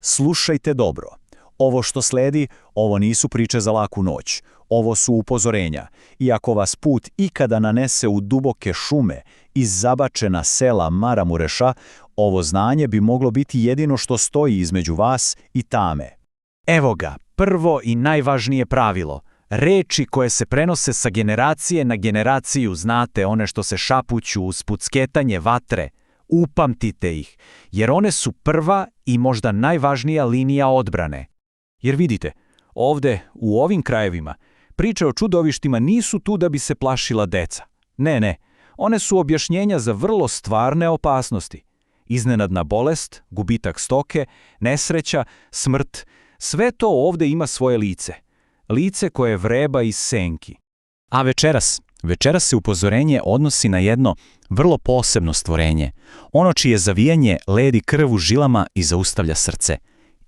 Slušajte dobro. Ovo što sledi, ovo nisu priče za laku noć. Ovo su upozorenja. I ako vas put ikada nanese u duboke šume i zabačena sela Maramureša, ovo znanje bi moglo biti jedino što stoji između vas i tame. Evo ga, prvo i najvažnije pravilo. Reči koje se prenose sa generacije na generaciju, znate, one što se šapuću uz pucketanje vatre. Upamtite ih, jer one su prva i možda najvažnija linija odbrane. Jer vidite, ovde, u ovim krajevima, priče o čudovištima nisu tu da bi se plašila deca. Ne, one su objašnjenja za vrlo stvarne opasnosti. Iznenadna bolest, gubitak stoke, nesreća, smrt, sve to ovde ima svoje lice. Lice koje vreba iz senki. A večeras se upozorenje odnosi na jedno vrlo posebno stvorenje. Ono čije zavijanje ledi krv u žilama i zaustavlja srce.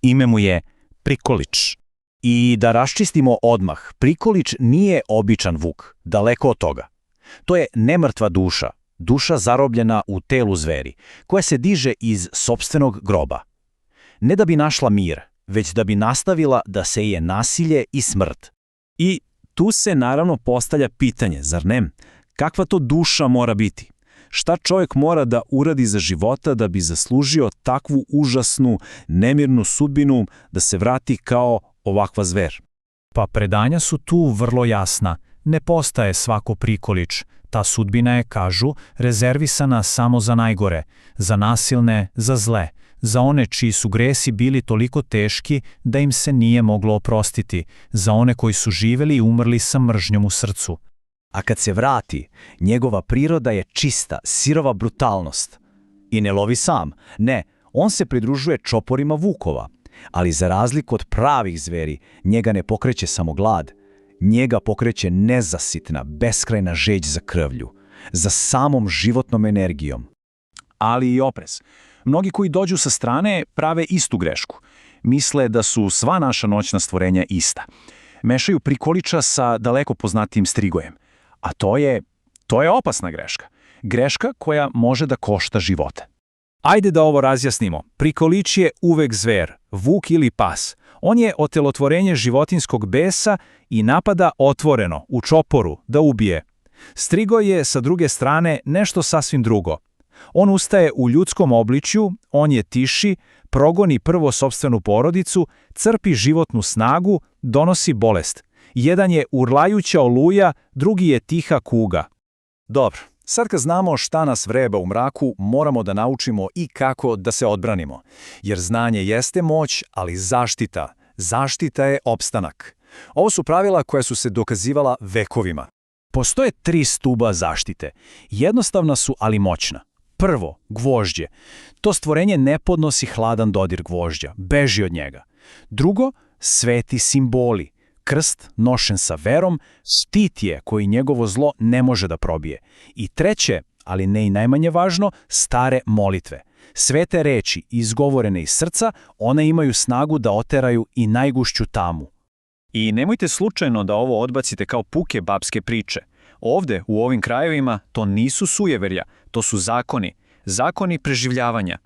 Ime mu je Prikolič. I da raščistimo odmah, Prikolič nije običan vuk, daleko od toga. To je nemrtva duša, duša zarobljena u telu zveri, koja se diže iz sopstvenog groba. Ne da bi našla mir, već da bi nastavila da seje nasilje i smrt. I tu se naravno postavlja pitanje, zar ne? Kakva to duša mora biti? Šta čovjek mora da uradi za života da bi zaslužio takvu užasnu, nemirnu sudbinu da se vrati kao ovakva zver? Pa predanja su tu vrlo jasna. Ne postaje svako Prikolič. Ta sudbina je, kažu, rezervisana samo za najgore, za nasilne, za zle, za one čiji su gresi bili toliko teški da im se nije moglo oprostiti, za one koji su živeli i umrli sa mržnjom u srcu. A kad se vrati, njegova priroda je čista, sirova brutalnost. I ne lovi sam, ne, on se pridružuje čoporima vukova, ali za razliku od pravih zveri, njega ne pokreće samo glad, njega pokreće nezasitna, beskrajna žeđ za krvlju, za samom životnom energijom. Ali i oprez. Mnogi koji dođu sa strane prave istu grešku. Misle da su sva naša noćna stvorenja ista. Mešaju Prikoliča sa daleko poznatijim Strigojem. A to je opasna greška. Greška koja može da košta živote. Ajde da ovo razjasnimo. Prikolič je uvek zver, vuk ili pas. On je otelotvorenje životinskog besa i napada otvoreno, u čoporu, da ubije. Strigo je, sa druge strane, nešto sasvim drugo. On ustaje u ljudskom obličju, on je tiši, progoni prvo sopstvenu porodicu, crpi životnu snagu, donosi bolest. Jedan je urlajuća oluja, drugi je tiha kuga. Dobro, sad kad znamo šta nas vreba u mraku, moramo da naučimo i kako da se odbranimo. Jer znanje jeste moć, ali zaštita je opstanak. Ovo su pravila koja su se dokazivala vekovima. Postoje 3 stuba zaštite. Jednostavna su, ali moćna. Prvo, gvožđe. To stvorenje ne podnosi hladan dodir gvožđa, beži od njega. Drugo, sveti simboli. Krst, nošen sa verom, štit je koji njegovo zlo ne može da probije. I treće, ali ne i najmanje važno, stare molitve. Svete reči, izgovorene iz srca, one imaju snagu da oteraju i najgušću tamu. I nemojte slučajno da ovo odbacite kao puke babske priče. Ovde, u ovim krajevima, to nisu sujeverja, to su zakoni preživljavanja.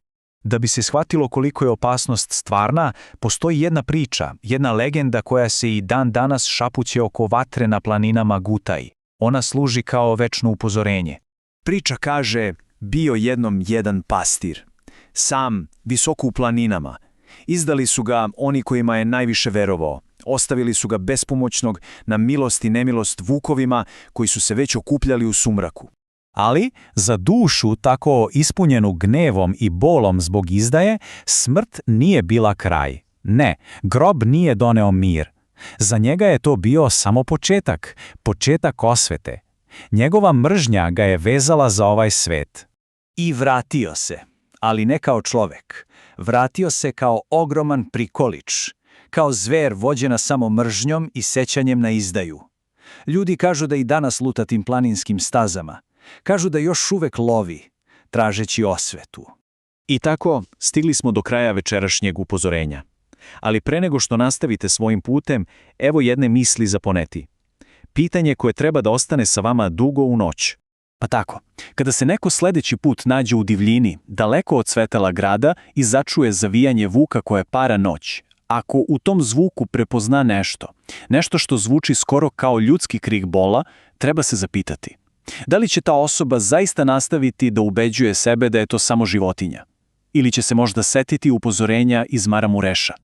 Da bi se shvatilo koliko je opasnost stvarna, postoji jedna priča, jedna legenda koja se i dan danas šapuće oko vatre na planinama Gutaj. Ona služi kao večno upozorenje. Priča kaže, bio jednom jedan pastir. Sam, visoko u planinama. Izdali su ga oni kojima je najviše verovao. Ostavili su ga bespomoćnog na milost i nemilost vukovima koji su se već okupljali u sumraku. Ali za dušu tako ispunjenu gnevom i bolom zbog izdaje, smrt nije bila kraj. Ne, grob nije doneo mir. Za njega je to bio samo početak osvete. Njegova mržnja ga je vezala za ovaj svet. I vratio se, ali ne kao čovek. Vratio se kao ogroman Prikolič, kao zver vođena samo mržnjom i sećanjem na izdaju. Ljudi kažu da i danas luta tim planinskim stazama. Kažu da još uvek lovi, tražeći osvetu. I tako stigli smo do kraja večerašnjeg upozorenja. Ali pre nego što nastavite svojim putem, evo jedne misli za poneti. Pitanje koje treba da ostane sa vama dugo u noć. Pa tako, kada se neko sledeći put nađe u divljini, daleko od svetala grada i začuje zavijanje vuka koje para noć, ako u tom zvuku prepozna nešto što zvuči skoro kao ljudski krik bola, treba se zapitati. Da li će ta osoba zaista nastaviti da ubeđuje sebe da je to samo životinja? Ili će se možda setiti upozorenja iz Mara Mureša?